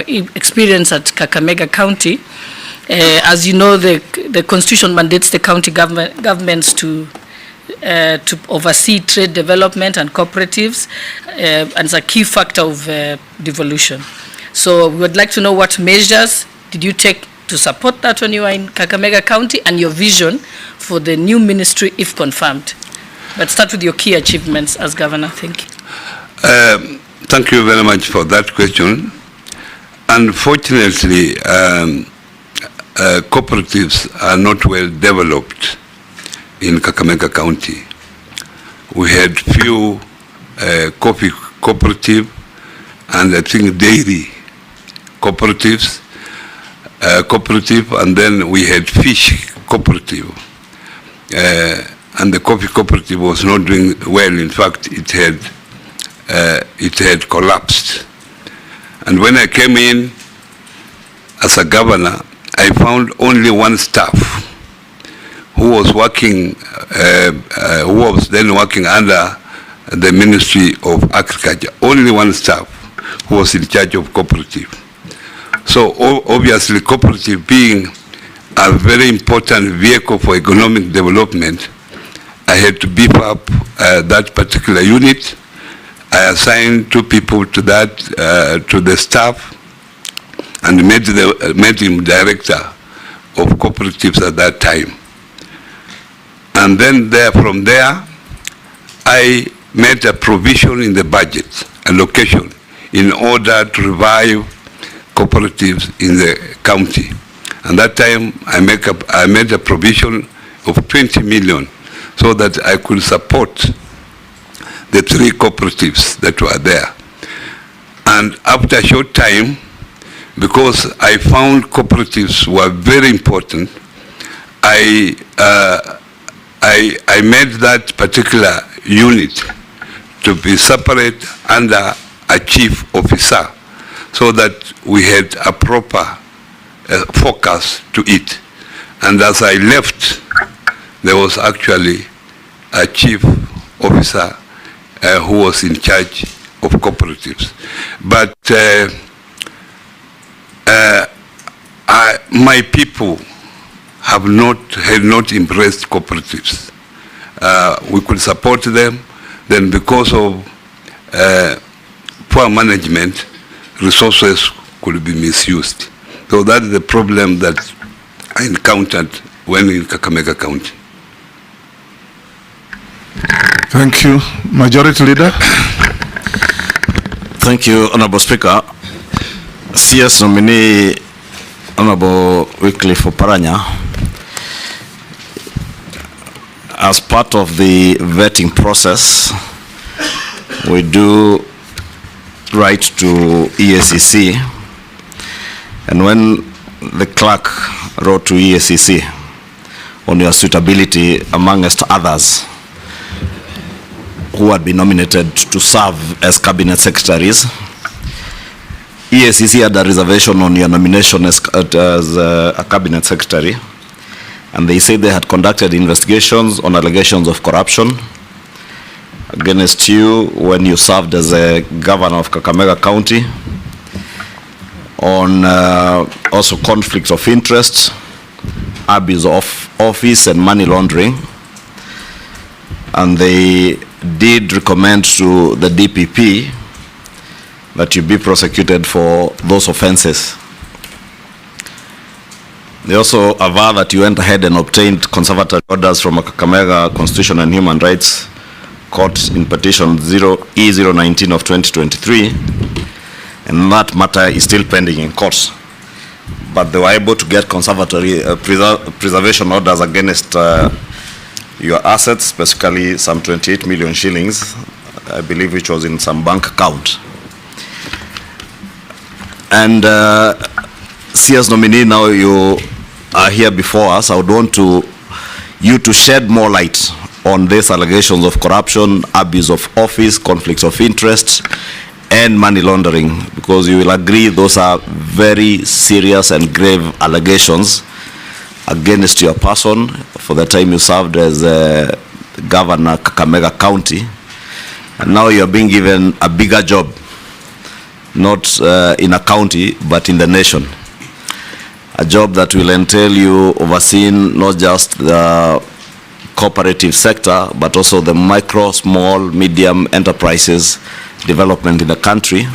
experience at Kakamega County. As you know, the constitution mandates the county governments to oversee trade development and cooperatives, and it's a key factor of devolution. So we would like to know what measures did you take to support that when you were in Kakamega County, and your vision for the new ministry if confirmed. But start with your key achievements as governor. Thank you. Thank you very much for that question. Unfortunately, cooperatives are not well developed in Kakamega County. We had few coffee cooperative and I think dairy cooperatives, and then we had fish cooperative. And the coffee cooperative was not doing well. In fact, it had collapsed. And when I came in as a governor, I found only one staff who was working, who was then working under the Ministry of Agriculture. Only one staff who was in charge of cooperative. So obviously, cooperative being a very important vehicle for economic development, I had to beef up that particular unit. I assigned 2 people to that, to the staff, and made him director of cooperatives at that time. And then from there, I made a provision in the budget allocation in order to revive cooperatives in the county. And that time, I made a provision of 20 million so that I could support the 3 cooperatives that were there. And after a short time, because I found cooperatives were very important, I made that particular unit to be separate under a chief officer so that we had a proper focus to it. And as I left, there was actually a chief officer who was in charge of cooperatives. But my people had not embraced cooperatives. We could support them, then because of poor management, resources could be misused. So that's the problem that I encountered when in Kakamega County. Thank you. Majority Leader. Thank you, Honorable Speaker. CS Nominee, Honorable Oparanya, as part of the vetting process, we do write to EACC, and when the clerk wrote to EACC on your suitability amongst others who had been nominated to serve as cabinet secretaries, EACC had a reservation on your nomination as a cabinet secretary, and they said they had conducted investigations on allegations of corruption against you when you served as a governor of Kakamega County, on also conflict of interest, abuse of office, and money laundering. And they did recommend to the DPP that you be prosecuted for those offenses. They also aver that you went ahead and obtained conservatory orders from a Kakamega Constitution and Human Rights Court in petition E019 of 2023, and that matter is still pending in court. But they were able to get conservatory preservation orders against your assets, specifically some 28 million shillings, I believe, which was in some bank account. And CS Nominee, now you are here before us. I would want you to shed more light on these allegations of corruption, abuse of office, conflicts of interest, and money laundering, because you will agree those are very serious and grave allegations against your person for the time you served as governor Kakamega County, and now you're being given a bigger job not in a county, but in the nation. A job that will entail you overseeing not just the cooperative sector, but also the micro, small, medium enterprises development in the country.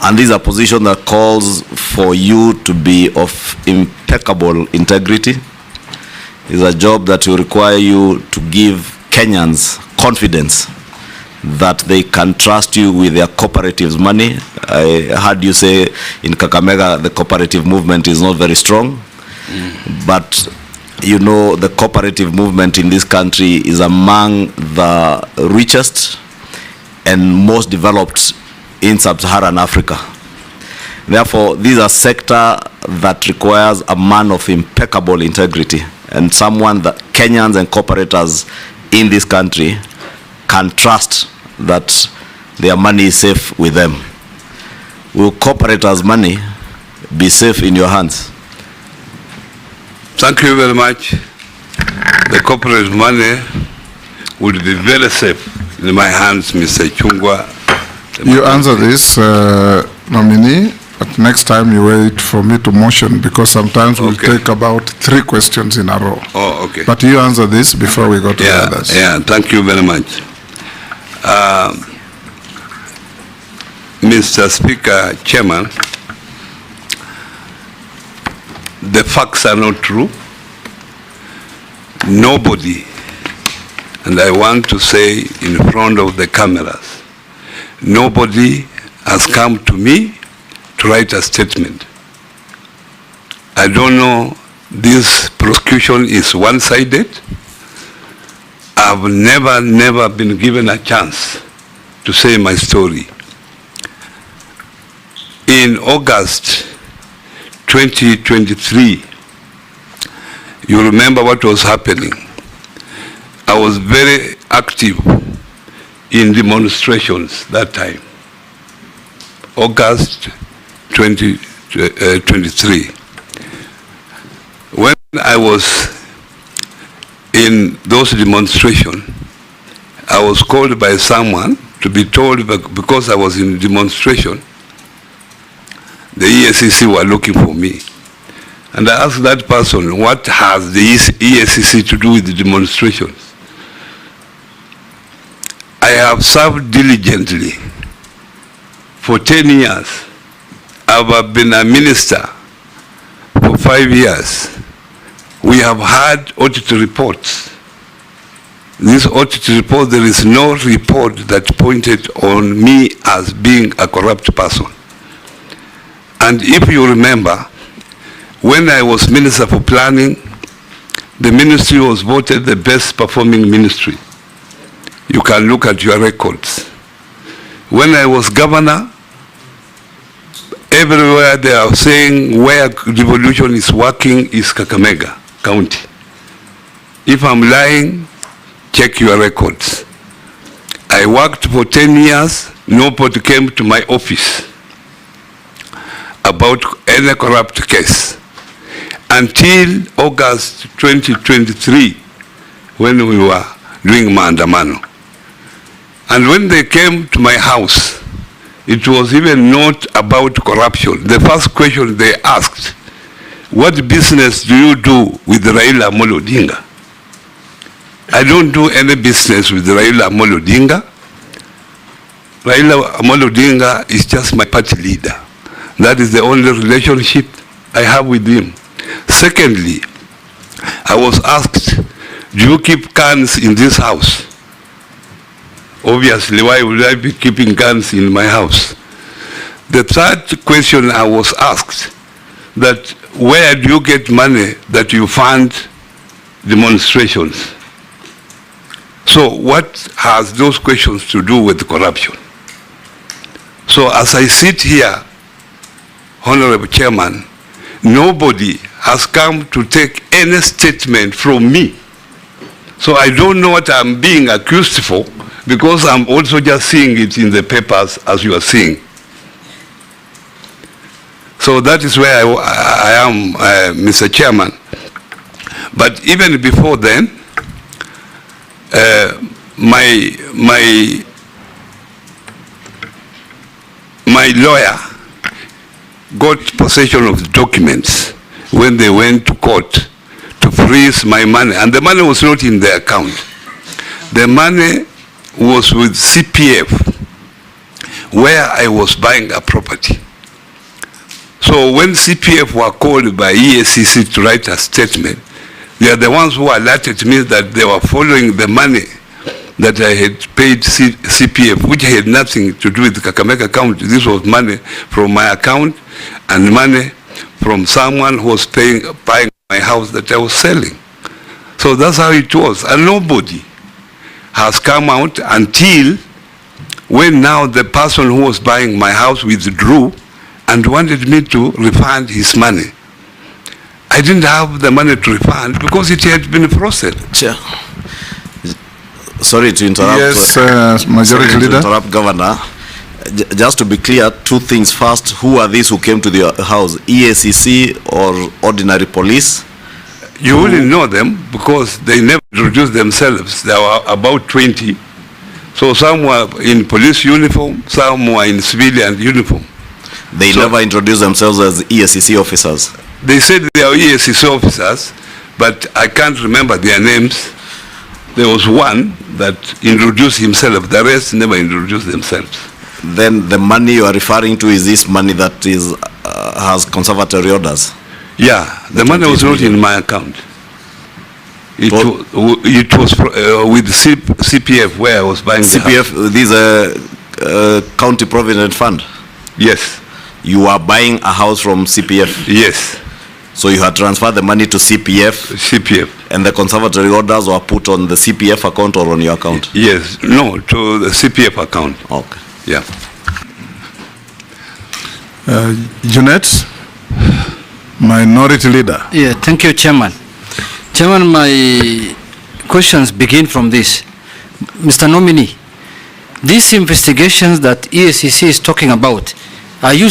And this is a position that calls for you to be of impeccable integrity. It's a job that will require you to give Kenyans confidence that they can trust you with their cooperatives money. I heard you say in Kakamega the cooperative movement is not very strong, but you know the cooperative movement in this country is among the richest and most developed in sub-Saharan Africa. Therefore, this is a sector that requires a man of impeccable integrity and someone that Kenyans and cooperators in this country can trust that their money is safe with them. Will cooperators' money be safe in your hands? Thank you very much. The corporate money would be very safe in my hands, Mr. Ichungwa. You answer this, nominee, but next time you wait for me to motion, because sometimes we'll take about 3 questions in a row. Oh, okay. But you answer this before we go to the others. Yeah, thank you very much. Mr. Speaker, Chairman, the facts are not true. Nobody, and I want to say in front of the cameras, nobody has come to me to write a statement. I don't know, this prosecution is one-sided. I've never been given a chance to say my story. In August 2023, you remember what was happening. I was very active in demonstrations that time, August 2023. When I was in those demonstrations, I was called by someone to be told, because I was in demonstration, the ESCC were looking for me. And I asked that person, what has the ESCC to do with the demonstrations? I have served diligently for 10 years. I've been a minister for 5 years. We have had audit reports. This audit report, there is no report that pointed on me as being a corrupt person. And if you remember, when I was Minister for Planning, the ministry was voted the best performing ministry. You can look at your records. When I was governor, everywhere they are saying where devolution is working is Kakamega County. If I'm lying, check your records. I worked for 10 years, nobody came to my office about any corrupt case until August 2023, when we were doing maandamano. And when they came to my house, it was even not about corruption. The first question they asked, what business do you do with Raila Odinga? I don't do any business with Raila Odinga. Raila Odinga is just my party leader. That is the only relationship I have with him. Secondly, I was asked, do you keep guns in this house? Obviously, why would I be keeping guns in my house? The third question I was asked, that where do you get money that you fund demonstrations? So what has those questions to do with corruption? So as I sit here, Honorable Chairman, nobody has come to take any statement from me. So I don't know what I'm being accused for, because I'm also just seeing it in the papers as you are seeing. So that is where I am, Mr. Chairman. But even before then, my my lawyer got possession of the documents when they went to court to freeze my money, and the money was not in the account. The money was with CPF, where I was buying a property. So when CPF were called by EACC to write a statement, they are the ones who alerted me that they were following the money that I had paid CPF, which had nothing to do with Kakamega County. This was money from my account and money from someone who was buying my house that I was selling. So that's how it was. And nobody has come out until when now the person who was buying my house withdrew and wanted me to refund his money. I didn't have the money to refund because it had been frozen. Chair. Sorry to interrupt. Yes, Majority Leader. To interrupt, Governor. Just to be clear, two things. First, who are these who came to the house? EACC or ordinary police? You wouldn't know them because they never introduced themselves. There were about 20. So some were in police uniform, some were in civilian uniform. They never introduced themselves as EACC officers? They said they are EACC officers, but I can't remember their names. There was one that introduced himself. The rest never introduced themselves. Then the money you are referring to is this money that is has conservatory orders? Yeah, the money was not in my account. It was with CPF where I was buying CPF, this is a county provident fund? Yes. You are buying a house from CPF? Yes. So you had transferred the money to CPF? CPF. And the conservatory orders were put on the CPF account or on your account? Yes. No, to the CPF account. Okay. Yeah. Jeanette, Minority Leader. Yeah, thank you, Chairman. Chairman, my questions begin from this. Mr. Nominee, these investigations that EACC is talking about, are you